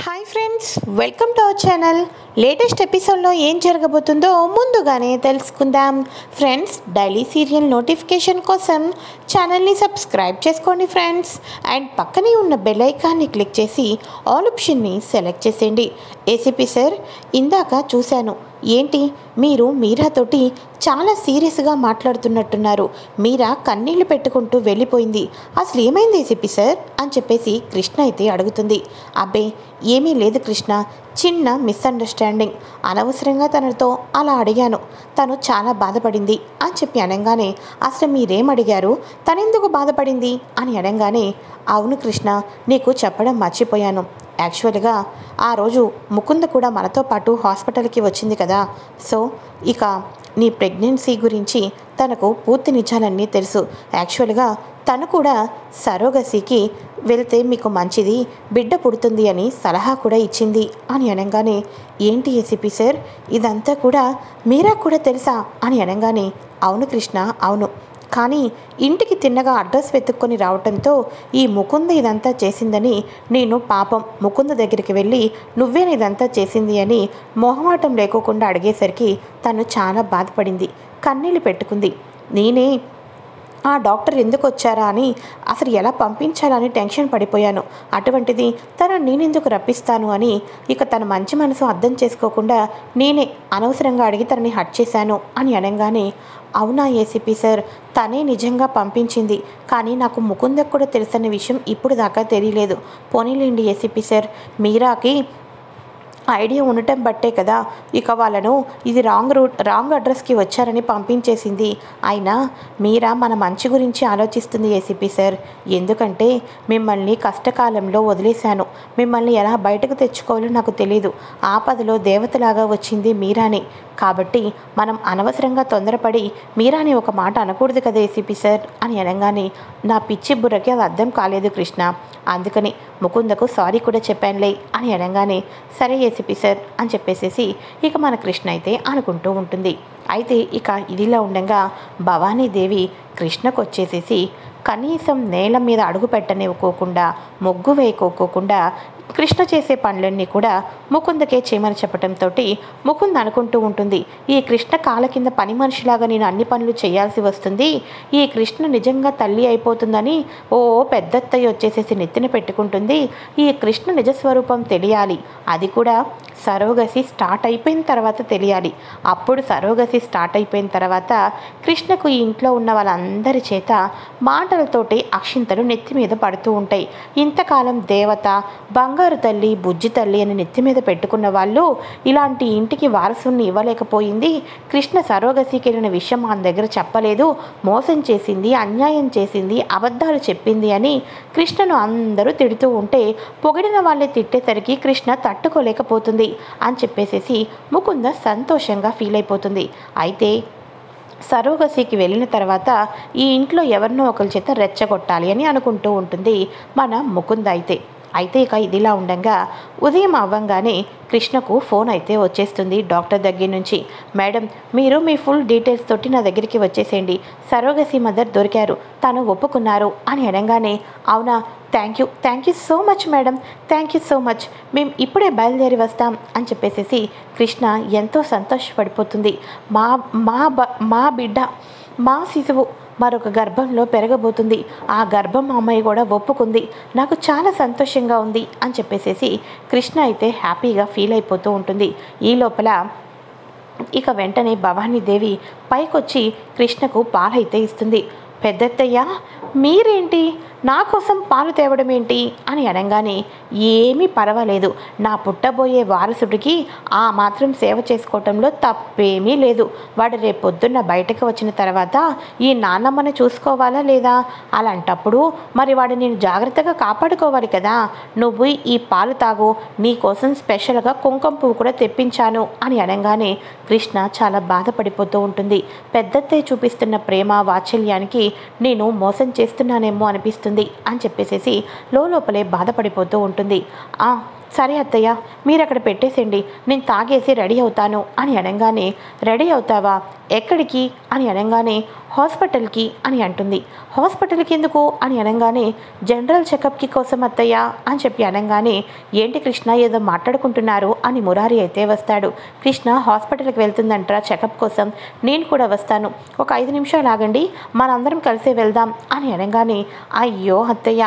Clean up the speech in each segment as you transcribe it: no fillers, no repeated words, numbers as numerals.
Hi friends, welcome to our channel. Latest ఎపిసోడ్లో ఏం జరగబోతుందో ముందుగానే తెలుసుకుందాం. ఫ్రెండ్స్, డైలీ సీరియల్ నోటిఫికేషన్ కోసం ఛానల్ని సబ్స్క్రైబ్ చేసుకోండి ఫ్రెండ్స్. అండ్ పక్కనే ఉన్న బెల్ ఐకాన్ని క్లిక్ చేసి ఆల్ ఆప్షన్ని సెలెక్ట్ చేసేయండి. ఏసీపీ సార్, ఇందాక చూశాను. ఏంటి, మీరు మీరాతోటి చాలా సీరియస్గా మాట్లాడుతున్నట్టున్నారు. మీరా కన్నీళ్లు పెట్టుకుంటూ వెళ్ళిపోయింది. అసలు ఏమైంది ఏసీపీ సార్ అని చెప్పేసి కృష్ణ అయితే అడుగుతుంది. అబ్బే, ఏమీ లేదు కృష్ణ, చిన్న మిస్అండర్స్టాండింగ్. అనవసరంగా తనతో అలా అడిగాను. తను చాలా బాధపడింది అని చెప్పి అనగానే, అసలు మీరేం అడిగారు, తనెందుకు బాధపడింది అని అనగానే, అవును కృష్ణ, నీకు చెప్పడం మర్చిపోయాను. యాక్చువల్గా ఆ రోజు ముకుంద కూడా మనతో పాటు హాస్పిటల్కి వచ్చింది కదా. సో ఇక నీ ప్రెగ్నెన్సీ గురించి తనకు పూర్తి నిజాలన్నీ తెలుసు. యాక్చువల్గా తను కూడా సరోగసీకి వెళ్తే మీకు మంచిది, బిడ్డ పుడుతుంది అని సలహా కూడా ఇచ్చింది అని అనగానే, ఏంటి ఏసీపీ సార్, ఇదంతా కూడా మీరా కూడా తెలుసా అని అనగానే, అవును కృష్ణ, అవును. కానీ ఇంటికి తిన్నగా అడ్రస్ వెతుక్కొని రావటంతో ఈ ముకుంద ఇదంతా చేసిందని నేను పాపం ముకుంద దగ్గరికి వెళ్ళి నువ్వేనా ఇదంతా చేసింది అని మొహమాటం లేకోకుండా అడిగేసరికి తను చాలా బాధపడింది, కన్నీళ్ళు పెట్టుకుంది. నేనే ఆ డాక్టర్ ఎందుకు వచ్చారా అని, అసలు ఎలా పంపించాలని టెన్షన్ పడిపోయాను. అటువంటిది తను నేనెందుకు రప్పిస్తాను అని ఇక తన మంచి మనసు అర్థం చేసుకోకుండా నేనే అనవసరంగా అడిగి తనని హట్ చేశాను అని అనగానే, అవునా ఏసీపీ సార్, తనే నిజంగా పంపించింది. కానీ నాకు ముకుందకు కూడా తెలుసన్న విషయం ఇప్పుడు దాకా తెలియలేదు. పోనీలేండి ఏసీపీ సార్, మీరాకి ఐడియా ఉండటం బట్టే కదా ఇక వాళ్ళను ఇది రాంగ్ అడ్రస్కి వచ్చారని పంపించేసింది. అయినా మీరా మన మంచి గురించి ఆలోచిస్తుంది ఏసీపీ సార్. ఎందుకంటే మిమ్మల్ని కష్టకాలంలో వదిలేశాను. మిమ్మల్ని ఎలా బయటకు తెచ్చుకోవాలో నాకు తెలీదు. ఆపదలో దేవతలాగా వచ్చింది మీరాని. కాబట్టి మనం అనవసరంగా తొందరపడి మీరాని ఒక మాట అనకూడదు కదా ఏసీపీ సార్ అని అనగానే, నా పిచ్చి బుర్రకి అది అర్థం కాలేదు కృష్ణ, అందుకని ముకుందకు సారీ కూడా చెప్పానులే అని అనగానే, సరే ఏసీపీ సార్ అని చెప్పేసేసి ఇక మన కృష్ణ అయితే అనుకుంటూ ఉంటుంది. అయితే ఇక ఇదిలా ఉండగా భవానీదేవి కృష్ణకు వచ్చేసేసి కనీసం నేల మీద అడుగు పెట్టనివ్వకోకుండా, ముగ్గు వేయకోకుండా కృష్ణ చేసే పనులన్నీ కూడా ముకుందకే చేయమని చెప్పడంతో ముకుంద్ అనుకుంటూ ఉంటుంది, ఈ కృష్ణ కాళ్ళ కింద పని మనిషిలాగా నేను అన్ని పనులు చేయాల్సి వస్తుంది. ఈ కృష్ణ నిజంగా తల్లి అయిపోతుందని పెద్దత్తయ్య వచ్చేసేసి నెత్తిన పెట్టుకుంటుంది. ఈ కృష్ణ నిజస్వరూపం తెలియాలి, అది కూడా సరోగసి స్టార్ట్ అయిపోయిన తర్వాత తెలియాలి. అప్పుడు సరోగసి స్టార్ట్ అయిపోయిన తర్వాత కృష్ణకు ఈ ఇంట్లో ఉన్న వాళ్ళందరి చేత మాటలతోటి అక్షింతలు నెత్తి మీద పడుతూ ఉంటాయి. ఇంతకాలం దేవత, బంగారు తల్లి, బుజ్జి తల్లి అని నెత్తి మీద పెట్టుకున్న వాళ్ళు ఇలాంటి ఇంటికి వారసుని ఇవ్వలేకపోయింది. కృష్ణ సరోగసికి వెళ్ళిన విషయం మన దగ్గర చెప్పలేదు, మోసం చేసింది, అన్యాయం చేసింది, అబద్ధాలు చెప్పింది అని కృష్ణను అందరూ తిడుతూ ఉంటే పొగిడిన వాళ్ళే తిట్టేసరికి కృష్ణ తట్టుకోలేకపోతుంది అని చెప్పేసేసి ముకుంద సంతోషంగా ఫీల్ అయిపోతుంది. అయితే సరోగసికి వెళ్ళిన తర్వాత ఈ ఇంట్లో ఎవరినో ఒకరి చేత రెచ్చగొట్టాలి అని అనుకుంటూ ఉంటుంది మన ముకుంద. అయితే ఇక ఇదిలా ఉండగా ఉదయం అవ్వంగానే కృష్ణకు ఫోన్ అయితే వచ్చేస్తుంది డాక్టర్ దగ్గర నుంచి. మేడం, మీరు మీ ఫుల్ డీటెయిల్స్ తోటి నా దగ్గరికి వచ్చేసేయండి, సరోగసి మదర్ దొరికారు, తను ఒప్పుకున్నారు అని అనగానే, అవునా, thank you so much madam, thank you so much, మేము ఇప్పుడే బయలుదేరి వస్తాం అని చెప్పేసి కృష్ణ ఎంతో సంతోషపడిపోతుంది. మా బిడ్డ, మా శిశువు మరొక గర్భంలో పెరగబోతుంది, ఆ గర్భం అమ్మాయి కూడా ఒప్పుకుంది, నాకు చాలా సంతోషంగా ఉంది అని చెప్పేసేసి కృష్ణ అయితే హ్యాపీగా ఫీల్ అయిపోతూ ఉంటుంది. ఈ లోపల ఇక వెంటనే భవానీదేవి పైకొచ్చి కృష్ణకు పాలైతే ఇస్తుంది. పెద్దత్తయ్య, మీరేంటి నా కోసం పాలు తేవడం ఏంటి అని అనగానే, ఏమీ పర్వాలేదు, నా పుట్టబోయే వారసుడికి ఆ మాత్రం సేవ చేసుకోవటంలో తప్పేమీ లేదు. వాడు రేపొద్దున్న బయటకు వచ్చిన తర్వాత ఈ నాన్నమ్మని చూసుకోవాలా లేదా? అలాంటప్పుడు మరి వాడు నేను జాగ్రత్తగా కాపాడుకోవాలి కదా. నువ్వు ఈ పాలు తాగు, నీ కోసం స్పెషల్గా కుంకుమ పువ్వు కూడా తెప్పించాను అని అనగానే కృష్ణ చాలా బాధపడిపోతూ ఉంటుంది. పెద్దత్తయ్య చూపిస్తున్న ప్రేమ వాత్సల్యానికి నేను మోసం చేస్తున్నానేమో అనిపిస్తుంది అని చెప్పేసేసి లోపలే బాధపడిపోతూ ఉంటుంది. సరే అత్తయ్య, మీరు అక్కడ పెట్టేసేయండి, నేను తాగేసి రెడీ అవుతాను అని అనగానే, రెడీ అవుతావా, ఎక్కడికి అని అనగానే, హాస్పిటల్కి అని అంటుంది. హాస్పిటల్కి ఎందుకు అని అనగానే, జనరల్ చెకప్కి కోసం అత్తయ్య అని చెప్పి అనగానే, ఏంటి కృష్ణ ఏదో మాట్లాడుకుంటున్నారు అని మురారి అయితే వస్తాడు. కృష్ణ హాస్పిటల్కి వెళ్తుందంటారా చెకప్ కోసం, నేను కూడా వస్తాను, ఒక 5 నిమిషాలు ఆగండి, మనందరం కలిసే వెళ్దాం అని అనగానే, అయ్యో అత్తయ్య,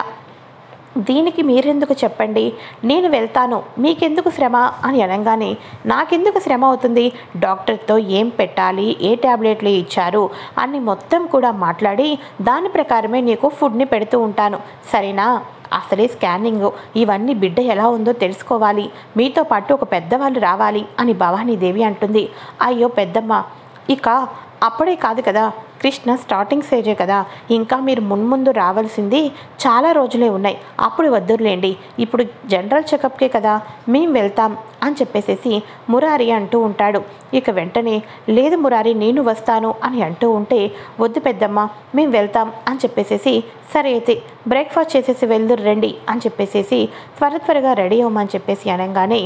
దీనికి మీరెందుకు చెప్పండి, నేను వెళ్తాను, మీకెందుకు శ్రమ అని అనగానే, నాకెందుకు శ్రమ అవుతుంది, డాక్టర్తో ఏం పెట్టాలి, ఏ ట్యాబ్లెట్లు ఇచ్చారు అని మొత్తం కూడా మాట్లాడి దాని ప్రకారమే నీకు ఫుడ్ని పెడుతూ ఉంటాను, సరేనా, అసలే స్కానింగ్, ఇవన్నీ బిడ్డ ఎలా ఉందో తెలుసుకోవాలి, మీతో పాటు ఒక పెద్దవాళ్ళు రావాలి అని భవానీదేవి అంటుంది. అయ్యో పెద్దమ్మ, ఇక అప్పుడే కాదు కదా, కృష్ణ స్టార్టింగ్ స్టేజే కదా, ఇంకా మీరు మున్ముందు రావాల్సింది చాలా రోజులే ఉన్నాయి, అప్పుడు వద్దురులేండి, ఇప్పుడు జనరల్ చెకప్కే కదా మేం వెళ్తాం అని చెప్పేసేసి మురారి అంటూ ఉంటాడు. ఇక వెంటనే, లేదు మురారి నేను వస్తాను అని అంటూ ఉంటే, వద్దు పెద్దమ్మ మేము వెళ్తాం అని చెప్పేసేసి, సరే అయితే బ్రేక్ఫాస్ట్ చేసేసి వెళ్దురు రండి అని చెప్పేసేసి త్వరగా రెడీ అవ్వమని చెప్పేసి అనగానే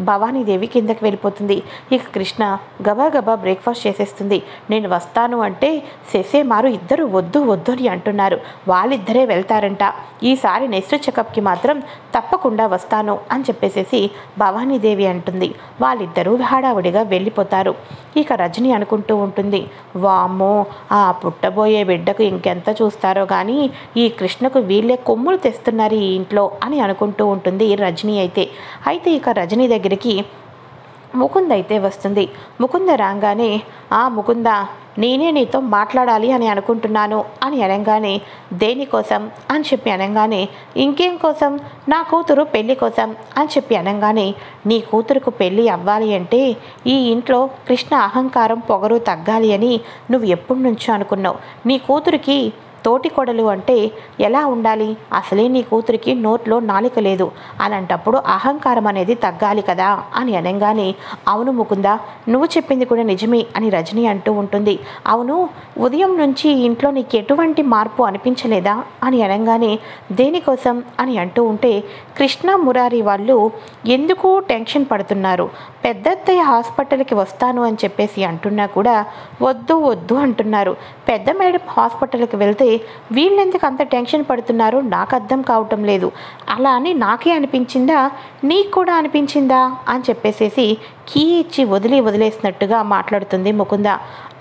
భవానీదేవి కిందకి వెళ్ళిపోతుంది. ఇక కృష్ణ గబా బ్రేక్ఫాస్ట్ చేసేస్తుంది. నేను వస్తాను అంటే శశేమారు ఇద్దరు వద్దు వద్దు అని అంటున్నారు, వాళ్ళిద్దరే వెళ్తారంట, ఈసారి నెక్స్ట్ చెకప్కి మాత్రం తప్పకుండా వస్తాను అని చెప్పేసేసి భవానీదేవి అంటుంది. వాళ్ళిద్దరూ హడావుడిగా వెళ్ళిపోతారు. ఇక రజని అనుకుంటూ ఉంటుంది, వామ్మో, ఆ పుట్టబోయే బిడ్డకు ఇంకెంత చూస్తారో కానీ ఈ కృష్ణకు వీళ్ళే కొమ్ములు తెస్తున్నారు ఈ ఇంట్లో అని అనుకుంటూ ఉంటుంది రజని అయితే ఇక రజని దగ్గరికి ముకుంద అయితే వస్తుంది. ముకుంద రాగానే, ఆ ముకుంద, నేనే నీతో మాట్లాడాలి అని అనుకుంటున్నాను అని అనగానే, దేనికోసం అని చెప్పి అనగానే, ఇంకేం కోసం, నా కూతురు పెళ్లి కోసం అని చెప్పి అనగానే, నీ కూతురుకు పెళ్ళి అవ్వాలి అంటే ఈ ఇంట్లో కృష్ణ అహంకారం పొగరు తగ్గాలి అని నువ్వు ఎప్పటి నుంచో అనుకున్నావు. నీ కూతురికి తోటి కొడలు అంటే ఎలా ఉండాలి, అసలే నీ కూతురికి నోట్లో నాలిక లేదు, అలాంటప్పుడు అహంకారం అనేది తగ్గాలి కదా అని అనగానే, అవును ముకుంద, నువ్వు చెప్పింది కూడా నిజమే అని రజని అంటూ ఉంటుంది. అవును, ఉదయం నుంచి ఇంట్లో నీకు ఎటువంటి మార్పు అనిపించలేదా అని అనగానే, దేనికోసం అని అంటూ ఉంటే, కృష్ణ మురారి వాళ్ళు ఎందుకు టెన్షన్ పడుతున్నారు, పెద్దత్తయ్య హాస్పిటల్కి వస్తాను అని చెప్పేసి అంటున్నా కూడా వద్దు వద్దు అంటున్నారు, పెద్ద మేడం హాస్పిటల్కి వెళ్తే వీళ్ళెందుకు అంత టెన్షన్ పడుతున్నారు నాకు అర్థం కావటం లేదు, అలా అని నాకే అనిపించిందా, నీకు కూడా అనిపించిందా అని చెప్పేసేసి కీ ఇచ్చి వదిలేసినట్టుగా మాట్లాడుతుంది ముకుంద.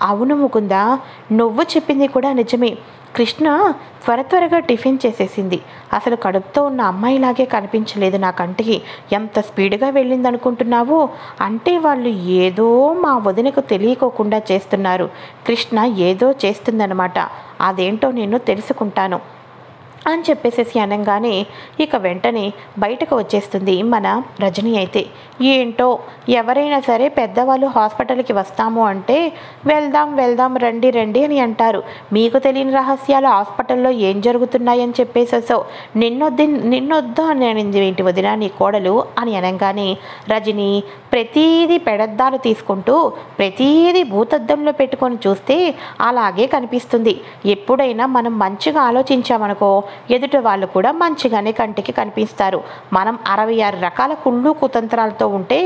అవును ముకుంద, నువ్వు చెప్పింది కూడా నిజమే, కృష్ణ త్వరగా టిఫిన్ చేసేసింది, అసలు కడుపుతో ఉన్న అమ్మాయిలాగే కనిపించలేదు నా కంటికి, ఎంత స్పీడ్గా వెళ్ళింది అనుకుంటున్నావు, అంటే వాళ్ళు ఏదో మా వదినకు తెలియకోకుండా చేస్తున్నారు, కృష్ణ ఏదో చేస్తుందన్నమాట, అదేంటో నేను తెలుసుకుంటాను అని చెప్పేసేసి అనగానే ఇక వెంటనే బయటకు వచ్చేస్తుంది మన రజని. అయితే ఏంటో ఎవరైనా సరే పెద్దవాళ్ళు హాస్పిటల్కి వస్తాము అంటే వెళ్దాం రండి అని అంటారు, మీకు తెలియని రహస్యాలు హాస్పిటల్లో ఏం జరుగుతున్నాయని చెప్పేసేసో నిన్నొద్దు అని అనింది ఏంటి వదిన నీ కోడలు అని అనగానే, రజని ప్రతీది పెడద్దాలు తీసుకుంటూ ప్రతీది భూతద్దంలో పెట్టుకొని చూస్తే అలాగే కనిపిస్తుంది, ఎప్పుడైనా మనం మంచిగా ఆలోచించామనుకో ఎదుటి వాళ్ళు కూడా మంచిగానే కంటికి కనిపిస్తారు, మనం 66 రకాల కుళ్ళు కుతంత్రాలతో ఉంటే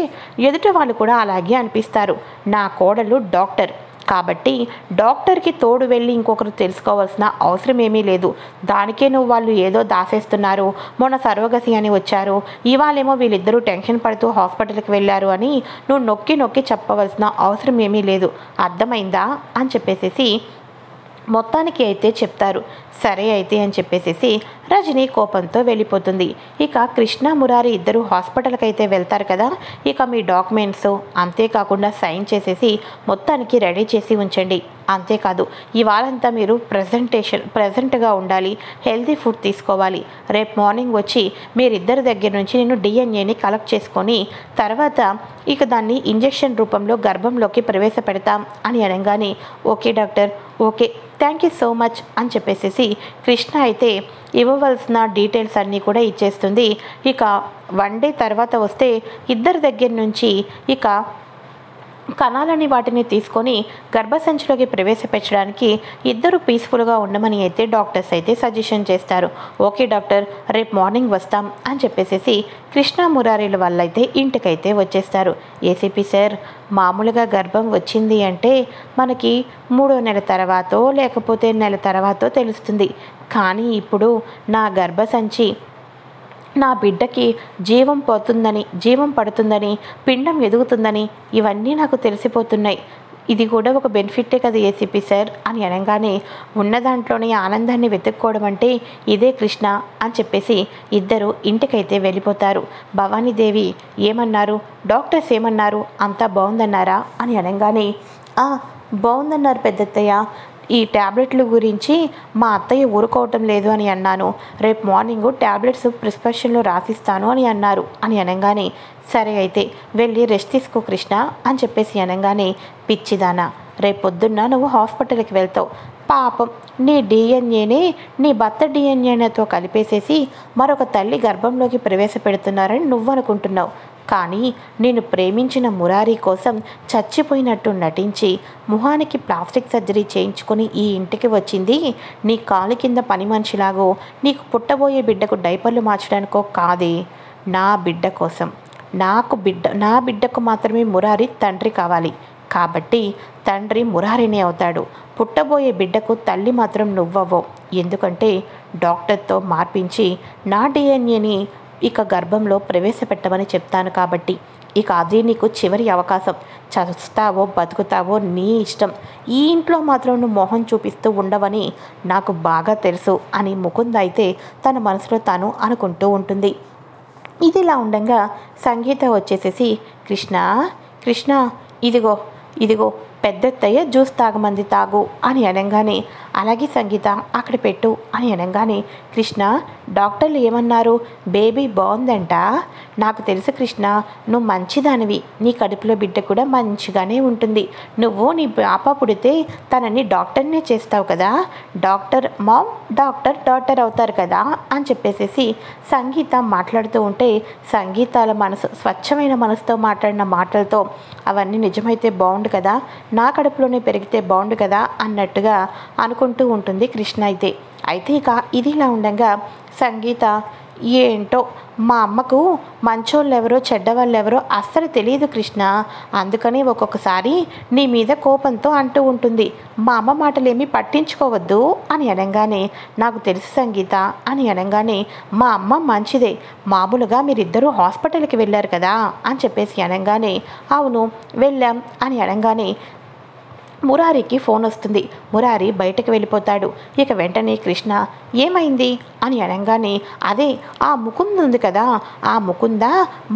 ఎదుటి వాళ్ళు కూడా అలాగే అనిపిస్తారు, నా కోడలు డాక్టర్ కాబట్టి డాక్టర్కి తోడు వెళ్ళి ఇంకొకరు తెలుసుకోవాల్సిన అవసరం ఏమీ లేదు, దానికే నువ్వు వాళ్ళు ఏదో దాసేస్తున్నారు, మొన్న సర్వగసి అని వచ్చారు, ఇవాళేమో వీళ్ళిద్దరూ టెన్షన్ పడుతూ హాస్పిటల్కి వెళ్ళారు అని నువ్వు నొక్కి చెప్పవలసిన అవసరం ఏమీ లేదు, అర్థమైందా అని చెప్పేసేసి మొత్తానికి అయితే చెప్తారు. సరే అయితే అని చెప్పేసేసి రజని కోపంతో వెళ్ళిపోతుంది. ఇక కృష్ణ మురారి ఇద్దరు హాస్పిటల్కి అయితే వెళ్తారు కదా, ఇక మీ డాక్యుమెంట్స్ అంతేకాకుండా సైన్ చేసేసి మొత్తానికి రెడీ చేసి ఉంచండి, అంతేకాదు ఇవాళంతా మీరు ప్రజెంట్గా ఉండాలి, హెల్తీ ఫుడ్ తీసుకోవాలి, రేపు మార్నింగ్ వచ్చి మీరిద్దరి దగ్గర నుంచి నేను డిఎన్ఏని కలెక్ట్ చేసుకొని తర్వాత ఇక దాన్ని ఇంజెక్షన్ రూపంలో గర్భంలోకి ప్రవేశపెడతాం అని అనగానే, okay doctor, okay, thank you so much అని చెప్పేసేసి కృష్ణ అయితే ఇవ్వవలసిన డీటెయిల్స్ అన్నీ కూడా ఇచ్చేస్తుంది. ఇక 1 డే తర్వాత వస్తే ఇద్దరి దగ్గర నుంచి ఇక కణాలని వాటిని తీసుకొని గర్భసంచిలోకి ప్రవేశపెట్టడానికి ఇద్దరు పీస్ఫుల్గా ఉండమని అయితే డాక్టర్స్ అయితే సజెషన్ చేస్తారు. ఓకే డాక్టర్, రేపు మార్నింగ్ వస్తాం అని చెప్పేసి కృష్ణ మురారీల వల్ల అయితే ఇంటికైతే వచ్చేస్తారు. ఏసీపీ సార్, మామూలుగా గర్భం వచ్చింది అంటే మనకి 3వ నెల తర్వాతో లేకపోతే నెల తర్వాతో తెలుస్తుంది. కానీ ఇప్పుడు నా గర్భసంచి నా బిడ్డకి జీవం పడుతుందని, పిండం ఎదుగుతుందని ఇవన్నీ నాకు తెలిసిపోతున్నాయి. ఇది కూడా ఒక బెనిఫిటే కదా ఏసీపీ సార్ అని అనగానే, ఉన్న దాంట్లోనే ఆనందాన్ని వెతుక్కోవడం అంటే ఇదే కృష్ణ అని చెప్పేసి ఇద్దరు ఇంటికైతే వెళ్ళిపోతారు. భవానీదేవి ఏమన్నారు, డాక్టర్స్ ఏమన్నారు, అంతా బాగుందన్నారా అని అనగానే, బాగుందన్నారు పెద్దత్తయ్య, ఈ ట్యాబ్లెట్ల గురించి మా అత్తయ్య ఊరుకోవటం లేదు అని అన్నాను. రేపు మార్నింగ్ ట్యాబ్లెట్స్ ప్రిస్క్రిప్షన్లో రాసిస్తాను అని అన్నారు అని అనగానే, సరే అయితే వెళ్ళి రెస్ట్ తీసుకో కృష్ణ అని చెప్పేసి అనగానే, పిచ్చిదానా, రేపు పొద్దున్న నువ్వు హాస్పిటల్కి వెళ్తావు. పాపం నీ డిఎన్ఏనే నీ భర్త డిఎన్ఏతో కలిపేసేసి మరొక తల్లి గర్భంలోకి ప్రవేశపెడుతున్నారని నువ్వు అనుకుంటున్నావు. కానీ నేను ప్రేమించిన మురారి కోసం చచ్చిపోయినట్టు నటించి ముఖానికి ప్లాస్టిక్ సర్జరీ చేయించుకొని ఈ ఇంటికి వచ్చింది నీ కాలు కింద పని మనిషిలాగో నీకు పుట్టబోయే బిడ్డకు డైపర్లు మార్చడానికో కాదే, నా బిడ్డ కోసం. నా బిడ్డకు మాత్రమే మురారి తండ్రి కావాలి. కాబట్టి తండ్రి మురారినే అవుతాడు. పుట్టబోయే బిడ్డకు తల్లి మాత్రం నువ్వవ్వవు. ఎందుకంటే డాక్టర్తో మార్పించి నా డిఎన్ఏని ఇక గర్భంలో ప్రవేశపెట్టమని చెప్తాను. కాబట్టి ఇక అది నీకు చివరి అవకాశం. చస్తావో బతుకుతావో నీ ఇష్టం. ఈ ఇంట్లో మాత్రం నువ్వు మొహం చూపిస్తూ ఉండవని నాకు బాగా తెలుసు అని ముకుంద అయితే తన మనసులో తాను అనుకుంటూ ఉంటుంది. ఇదిలా ఉండగా సంగీత వచ్చేసేసి, కృష్ణ ఇదిగో పెద్దత్తయ్య జ్యూస్ తాగమంది తాగు అని అనగానే, అలాగే సంగీత అక్కడ పెట్టు అని అనగానే, కృష్ణ డాక్టర్లు ఏమన్నారు, బేబీ బాగుందంట. నాకు తెలుసు కృష్ణ, నువ్వు మంచిదానివి, నీ కడుపులో బిడ్డ కూడా మంచిగానే ఉంటుంది. నువ్వు నీ పాప పుడితే తనని డాక్టర్నే చేస్తావు కదా, డాక్టర్ మామ్ డాక్టర్ అవుతారు కదా అని చెప్పేసేసి సంగీత మాట్లాడుతూ ఉంటే, సంగీతాల మనసు స్వచ్ఛమైన మనసుతో మాట్లాడిన మాటలతో అవన్నీ నిజమైతే బాగుండు కదా, నా కడుపులోనే పెరిగితే బాగుండు కదా అన్నట్టుగా అనుకుంటూ ఉంటుంది కృష్ణ అయితే ఇక ఇది ఇలా ఉండగా సంగీత, ఏంటో మా అమ్మకు మంచోళ్ళు ఎవరో చెడ్డవాళ్ళు ఎవరో అస్సలు తెలియదు కృష్ణ, అందుకని ఒక్కొక్కసారి నీ మీద కోపంతో అంటూ ఉంటుంది. మా అమ్మ మాటలేమీ పట్టించుకోవద్దు అని అనగానే, నాకు తెలుసు సంగీత అని అనగానే, మా అమ్మ మంచిదే, మామూలుగా మీరిద్దరూ హాస్పిటల్కి వెళ్ళారు కదా అని చెప్పేసి అనగానే, అవును వెళ్ళాం అని అనగానే మురారికి ఫోన్ వస్తుంది. మురారి బయటకు వెళ్ళిపోతాడు. ఇక వెంటనే కృష్ణ ఏమైంది అని అనగానే, అదే ఆ ముకుంద ఉంది కదా, ఆ ముకుంద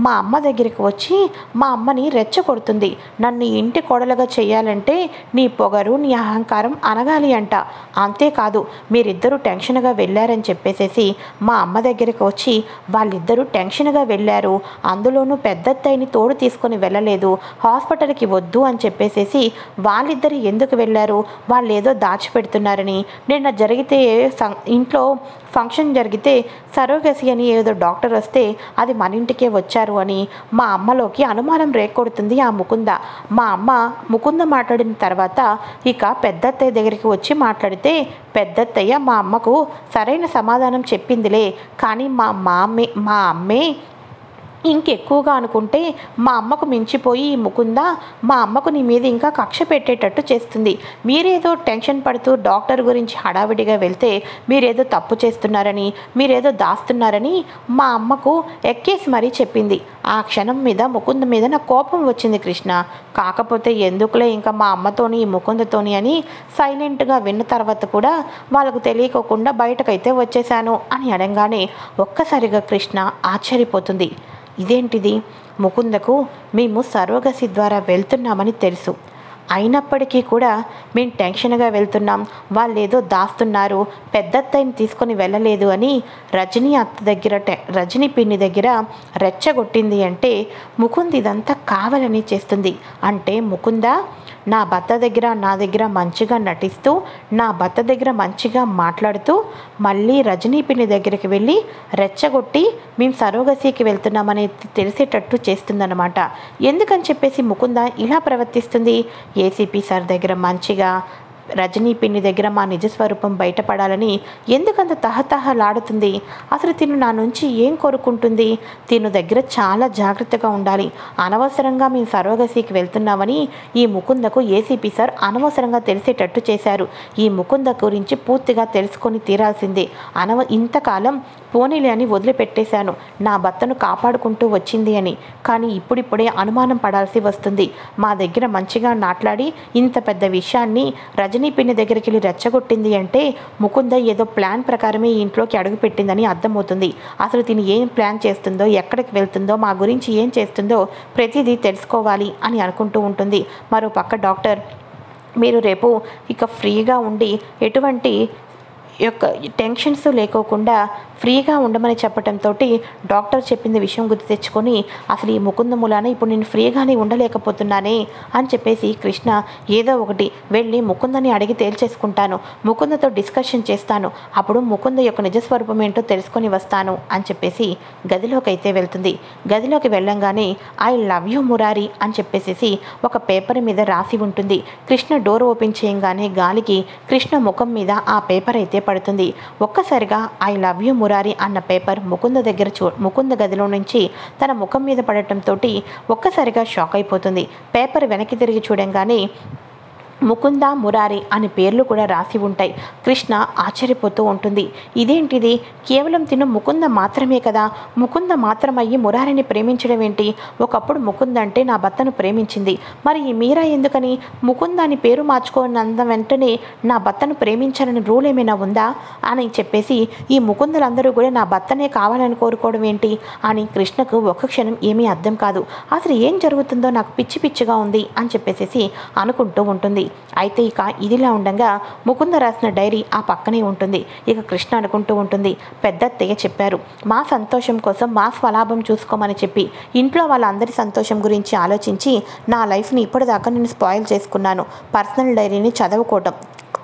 మా అమ్మ దగ్గరికి వచ్చి మా అమ్మని రెచ్చగొడుతుంది. నన్ను ఇంటి కోడలుగా చేయాలంటే నీ పొగరు నీ అహంకారం అనగాలి అంట. అంతేకాదు మీరిద్దరూ టెన్షన్గా వెళ్ళారని చెప్పేసేసి మా అమ్మ దగ్గరికి వచ్చి వాళ్ళిద్దరూ టెన్షన్గా వెళ్ళారు, అందులోనూ పెద్దత్తయ్యని తోడు తీసుకొని వెళ్ళలేదు, హాస్పిటల్కి వద్దు అని చెప్పేసేసి వాళ్ళిద్దరు ఎందుకు వెళ్ళారు, వాళ్ళు ఏదో దాచిపెడుతున్నారని, నిన్న జరిగితే ఇంట్లో ఫంక్షన్ జరిగితే సరోగసి అని ఏదో డాక్టర్ వస్తే అది మన ఇంటికే వచ్చారు అని మా అమ్మలోకి అనుమానం రేకొడుతుంది ఆ ముకుంద. మా అమ్మ ముకుంద మాట్లాడిన తర్వాత ఇక పెద్దత్తయ్య దగ్గరికి వచ్చి మాట్లాడితే పెద్దత్తయ్య మా అమ్మకు సరైన సమాధానం చెప్పిందిలే, కానీ మా అమ్మే ఇంకెక్కువగా అనుకుంటే మా అమ్మకు మించిపోయి ఈ ముకుంద మా అమ్మకు నీ మీద ఇంకా కక్ష పెట్టేటట్టు చేస్తుంది. మీరేదో టెన్షన్ పడుతూ డాక్టర్ గురించి హడావిడిగా వెళ్తే మీరేదో తప్పు చేస్తున్నారని, మీరేదో దాస్తున్నారని మా అమ్మకు ఎక్కేసి మరీ చెప్పింది. ఆ క్షణం మీద ముకుంద మీద నాకు కోపం వచ్చింది కృష్ణ. కాకపోతే ఎందుకులే ఇంకా మా అమ్మతోని ముకుందతోని అని సైలెంట్గా విన్న తర్వాత కూడా వాళ్ళకు తెలియకోకుండా బయటకైతే వచ్చేశాను అని అనగానే ఒక్కసారిగా కృష్ణ ఆశ్చర్యపోతుంది. ఇదేంటిది, ముకుందకు మేము సరోగసి ద్వారా వెళ్తున్నామని తెలుసు, అయినప్పటికీ కూడా మేము టెన్షన్గా వెళ్తున్నాం, వాళ్ళు ఏదో దాస్తున్నారు, పెద్దత్తయ్యని తీసుకొని వెళ్ళలేదు అని రజనీ పిన్ని దగ్గర రెచ్చగొట్టింది అంటే ముకుంద్ ఇదంతా కావాలని చేస్తుంది. అంటే ముకుంద నా భర్త దగ్గర నా దగ్గర మంచిగా నటిస్తూ నా భర్త దగ్గర మంచిగా మాట్లాడుతూ మళ్ళీ రజనీ పిన్ని దగ్గరికి వెళ్ళి రెచ్చగొట్టి మేము సరోగసీకి వెళ్తున్నామని తెలిసేటట్టు చేస్తుందన్నమాట. ఎందుకని చెప్పేసి ముకుంద ఇలా ప్రవర్తిస్తుంది? ఏసీపీ సార్ దగ్గర మంచిగా, రజనీ పిన్ని దగ్గర మా నిజస్వరూపం బయటపడాలని ఎందుకంత తహతహలాడుతుంది? అసలు తిను నా నుంచి ఏం కోరుకుంటుంది? తిను దగ్గర చాలా జాగ్రత్తగా ఉండాలి. అనవసరంగా మేము సరోగసీకి వెళ్తున్నామని ఈ ముకుందకు ఏసీపీ సార్ అనవసరంగా తెలిసేటట్టు చేశారు. ఈ ముకుంద గురించి పూర్తిగా తెలుసుకొని తీరాల్సిందే. ఇంతకాలం పోనీలే అని వదిలిపెట్టేశాను, నా భర్తను కాపాడుకుంటూ వచ్చింది అని. కానీ ఇప్పుడిప్పుడే అనుమానం పడాల్సి వస్తుంది. మా దగ్గర మంచిగా మాట్లాడి ఇంత పెద్ద విషయాన్ని రజనీ పిన్ని దగ్గరికి వెళ్ళి రెచ్చగొట్టింది అంటే ముకుంద ఏదో ప్లాన్ ప్రకారమే ఈ ఇంట్లోకి అడుగుపెట్టిందని అర్థమవుతుంది. అసలు తిని ఏం ప్లాన్ చేస్తుందో, ఎక్కడికి వెళ్తుందో, మా గురించి ఏం చేస్తుందో ప్రతిదీ తెలుసుకోవాలి అని అనుకుంటూ ఉంటుంది. మరో పక్క డాక్టర్, మీరు రేపు ఇక ఫ్రీగా ఉండి ఎటువంటి యొక్క టెన్షన్స్ లేకోకుండా ఫ్రీగా ఉండమని చెప్పడంతో డాక్టర్ చెప్పింది విషయం గుర్తు తెచ్చుకొని అసలు ఈ ముకుంద మూలాన ఇప్పుడు నేను ఫ్రీగానే ఉండలేకపోతున్నానే అని చెప్పేసి కృష్ణ ఏదో ఒకటి వెళ్ళి ముకుందని అడిగి తేల్చేసుకుంటాను, ముకుందతో డిస్కషన్ చేస్తాను, అప్పుడు ముకుంద యొక్క నిజస్వరూపం ఏంటో తెలుసుకొని వస్తాను అని చెప్పేసి గదిలోకి అయితే వెళ్తుంది. గదిలోకి వెళ్ళంగానే ఐ లవ్ యూ మురారి అని చెప్పేసి ఒక పేపర్ మీద రాసి ఉంటుంది. కృష్ణ డోర్ ఓపెన్ చేయంగానే గాలికి కృష్ణ ముఖం మీద ఆ పేపర్ అయితే పడుతుంది. ఒక్కసారిగా ఐ లవ్ యూ మురారి అన్న పేపర్ ముకుంద గదిలో నుంచి తన ముఖం మీద పడటంతో ఒక్కసారిగా షాక్ అయిపోతుంది. పేపర్ వెనక్కి తిరిగి చూడంగానే ముకుంద, మురారి అని పేర్లు కూడా రాసి ఉంటాయి. కృష్ణ ఆశ్చర్యపోతూ ఉంటుంది. ఇదేంటిది? కేవలం తిను ముకుంద మాత్రమే కదా, ముకుంద మాత్రమయ్యి మురారిని ప్రేమించడం ఏంటి? ఒకప్పుడు ముకుంద అంటే నా భర్తను ప్రేమించింది, మరి ఈ మీరా ఎందుకని ముకుంద అని పేరు మార్చుకోనంత వెంటనే నా భర్తను ప్రేమించాలని రూల్ ఏమైనా ఉందా అని చెప్పేసి ఈ ముకుందలందరూ కూడా నా భర్తనే కావాలని కోరుకోవడం ఏంటి అని కృష్ణకు ఒక క్షణం ఏమీ అర్థం కాదు. అసలు ఏం జరుగుతుందో నాకు పిచ్చి పిచ్చిగా ఉంది అని చెప్పేసి అనుకుంటూ ఉంటుంది. అయితే ఇక ఇదిలా ఉండగా ముకుంద రాసిన డైరీ ఆ పక్కనే ఉంటుంది. ఇక కృష్ణ అనుకుంటూ ఉంటుంది, పెద్దత్తయ్య చెప్పారు మా సంతోషం కోసం మా స్వలాభం చూసుకోమని చెప్పి ఇంట్లో వాళ్ళందరి సంతోషం గురించి ఆలోచించి నా లైఫ్ని ఇప్పటిదాకా నేను స్పాయిల్ చేసుకున్నాను. పర్సనల్ డైరీని చదువుకోవటం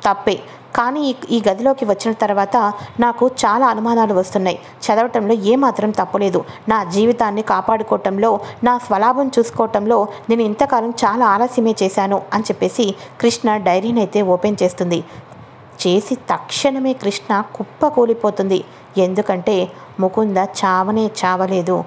తప్పే, కానీ ఈ గదిలోకి వచ్చిన తర్వాత నాకు చాలా అనుమానాలు వస్తున్నాయి. చదవటంలో ఏమాత్రం తప్పులేదు. నా జీవితాన్ని కాపాడుకోవటంలో, నా స్వలాభం చూసుకోవటంలో నేను ఇంతకాలం చాలా ఆలస్యమే చేశాను అని చెప్పేసి కృష్ణ డైరీని అయితే ఓపెన్ చేస్తుంది. చేసి తక్షణమే కృష్ణ కుప్ప కూలిపోతుంది. ఎందుకంటే ముకుంద చావనే చావలేదు.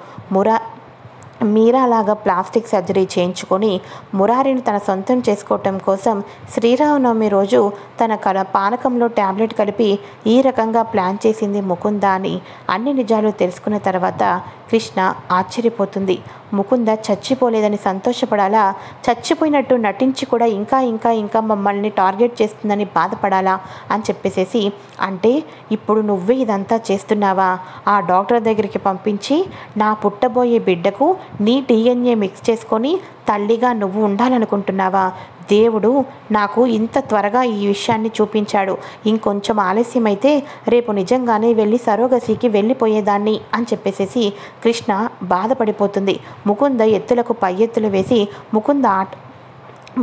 మీరాలాగా ప్లాస్టిక్ సర్జరీ చేయించుకొని మురారిని తన సొంతం చేసుకోవటం కోసం శ్రీరామనవమి రోజు తన పానకంలో ట్యాబ్లెట్ కలిపి ఈ రకంగా ప్లాన్ చేసింది ముకుంద అని అన్ని నిజాలు తెలుసుకున్న తర్వాత కృష్ణ ఆశ్చర్యపోతుంది. ముకుంద చచ్చిపోలేదని సంతోషపడాలా, చచ్చిపోయినట్టు నటించి కూడా ఇంకా ఇంకా ఇంకా మమ్మల్ని టార్గెట్ చేస్తుందని బాధపడాలా అని చెప్పేసి, అంటే ఇప్పుడు నువ్వే ఇదంతా చేస్తున్నావా? ఆ డాక్టర్ దగ్గరికి పంపించి నా పుట్టబోయే బిడ్డకు నీ DNA మిక్స్ చేసుకొని తల్లిగా నువ్వు ఉండాలనుకుంటున్నావా? దేవుడు నాకు ఇంత త్వరగా ఈ విషయాన్ని చూపించాడు. ఇంకొంచెం ఆలస్యమైతే రేపు నిజంగానే వెళ్ళి సరోగసీకి వెళ్ళిపోయేదాన్ని అని చెప్పేసి కృష్ణ బాధపడిపోతుంది. ముకుంద ఎత్తులకు పై ఎత్తులు వేసి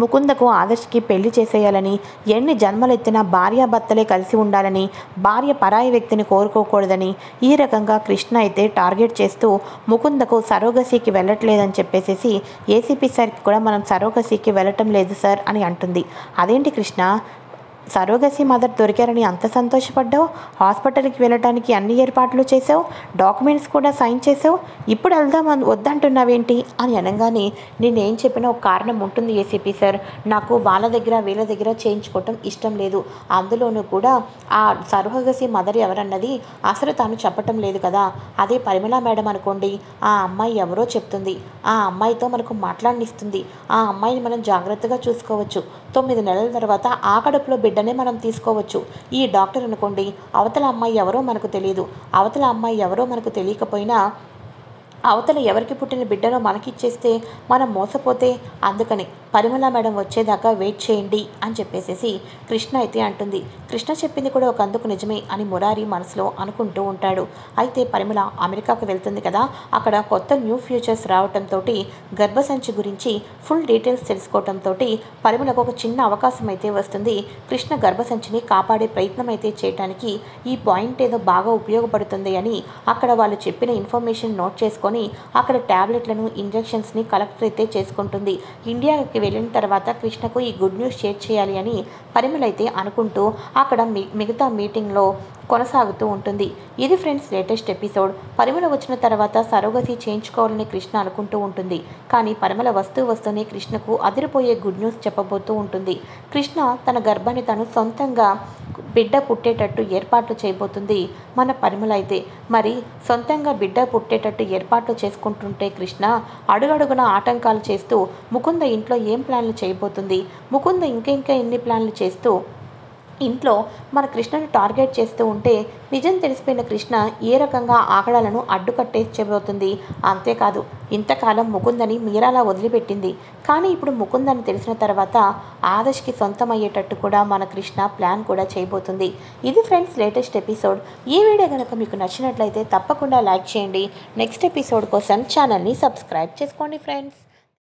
ముకుందకు ఆదర్శ్కి పెళ్లి చేసేయాలని, ఎన్ని జన్మలెత్తినా భార్యాభర్తలే కలిసి ఉండాలని, భార్య పరాయి వ్యక్తిని కోరుకోకూడదని ఈ రకంగా కృష్ణ అయితే టార్గెట్ చేస్తూ ముకుందకు సరోగసీకి వెళ్ళట్లేదని చెప్పేసి ఏసీపీ సార్కి కూడా మనం సరోగసీకి వెళ్ళటం లేదు సార్ అని అంటుంది. అదేంటి కృష్ణ, సరోగసీ మదర్ దొరికారని అంత సంతోషపడ్డావు, హాస్పిటల్కి వెళ్ళడానికి అన్ని ఏర్పాట్లు చేసావు, డాక్యుమెంట్స్ కూడా సైన్ చేసావు, ఇప్పుడు వెళ్దామని వద్దంటున్నావేంటి అని అనగానే నేనేం చెప్పినా ఒక కారణం ఉంటుంది ఏసీపీ సార్, నాకు వాళ్ళ దగ్గర వీళ్ళ దగ్గర చేయించుకోవటం ఇష్టం లేదు. అందులోనూ కూడా ఆ సరోగసీ మదర్ ఎవరన్నది అసలు తాను చెప్పటం లేదు కదా. అదే పరిమళ మేడం అనుకోండి, ఆ అమ్మాయి ఎవరో చెప్తుంది, ఆ అమ్మాయితో మనకు మాట్లాడనిస్తుంది, ఆ అమ్మాయిని మనం జాగ్రత్తగా చూసుకోవచ్చు, 9 నెలల తర్వాత ఆ కడుపులో బిడ్డనే మనం తీసుకోవచ్చు. ఈ డాక్టర్ అనుకోండి, అవతల అమ్మాయి ఎవరో మనకు తెలియదు, అవతల అమ్మాయి ఎవరో మనకు తెలియకపోయినా అవతల ఎవరికి పుట్టిన బిడ్డలో మనకిచ్చేస్తే మనం మోసపోతే, అందుకని పరిమళ మేడం వచ్చేదాకా వెయిట్ చేయండి అని చెప్పేసేసి కృష్ణ అయితే అంటుంది. కృష్ణ చెప్పింది కూడా ఒక అందుకు నిజమే అని మురారి మనసులో అనుకుంటూ ఉంటాడు. అయితే పరిమళ అమెరికాకు వెళ్తుంది కదా, అక్కడ కొత్త న్యూ ఫ్యూచర్స్ రావటంతో గర్భసంచి గురించి ఫుల్ డీటెయిల్స్ తెలుసుకోవటంతో పరిమళకు ఒక చిన్న అవకాశం అయితే వస్తుంది. కృష్ణ గర్భసంచిని కాపాడే ప్రయత్నం అయితే చేయడానికి ఈ పాయింట్ ఏదో బాగా ఉపయోగపడుతుంది అని అక్కడ వాళ్ళు చెప్పిన ఇన్ఫర్మేషన్ నోట్ చేసుకొని అక్కడ ట్యాబ్లెట్లను ఇంజెక్షన్స్ని కలెక్ట్ అయితే చేసుకుంటుంది. ఇండియాకి వెళ్ళిన తర్వాత కృష్ణకు ఈ గుడ్ న్యూస్ షేర్ చేయాలి అని పరిమళ అయితే అనుకుంటూ అక్కడ మిగతా మీటింగ్లో కొనసాగుతూ ఉంటుంది. ఇది ఫ్రెండ్స్ లేటెస్ట్ ఎపిసోడ్. పరిమళ వచ్చిన తర్వాత సరోగసి చేయించుకోవాలని కృష్ణ అనుకుంటూ ఉంటుంది. కానీ పరిమళ వస్తూనే కృష్ణకు అదిరిపోయే గుడ్ న్యూస్ చెప్పబోతూ ఉంటుంది. కృష్ణ తన గర్భాన్ని తను సొంతంగా బిడ్డ పుట్టేటట్టు ఏర్పాట్లు చేయబోతుంది మన పరిమళ అయితే. మరి సొంతంగా బిడ్డ పుట్టేటట్టు ఏర్పాట్లు చేసుకుంటుంటే కృష్ణ అడుగడుగున ఆటంకాలు చేస్తూ ముకుంద ఇంట్లో ఏం ప్లాన్లు చేయబోతుంది, ముకుంద ఇంకా ఎన్ని ప్లాన్లు చేస్తూ ఇంట్లో మన కృష్ణను టార్గెట్ చేస్తూ ఉంటే నిజం తెలిసిపోయిన కృష్ణ ఏ రకంగా ఆకడాలను అడ్డుకట్టేయబోతుంది. అంతేకాదు, ఇంతకాలం ముకుందని మీరాలా వదిలిపెట్టింది. కానీ ఇప్పుడు ముకుందని తెలిసిన తర్వాత ఆదర్శ్కి సొంతమయ్యేటట్టు కూడా మన కృష్ణ ప్లాన్ కూడా చేయబోతుంది. ఇది ఫ్రెండ్స్ లేటెస్ట్ ఎపిసోడ్. ఈ వీడియో కనుక మీకు నచ్చినట్లయితే తప్పకుండా లైక్ చేయండి. నెక్స్ట్ ఎపిసోడ్ కోసం ఛానల్ని సబ్స్క్రైబ్ చేసుకోండి ఫ్రెండ్స్.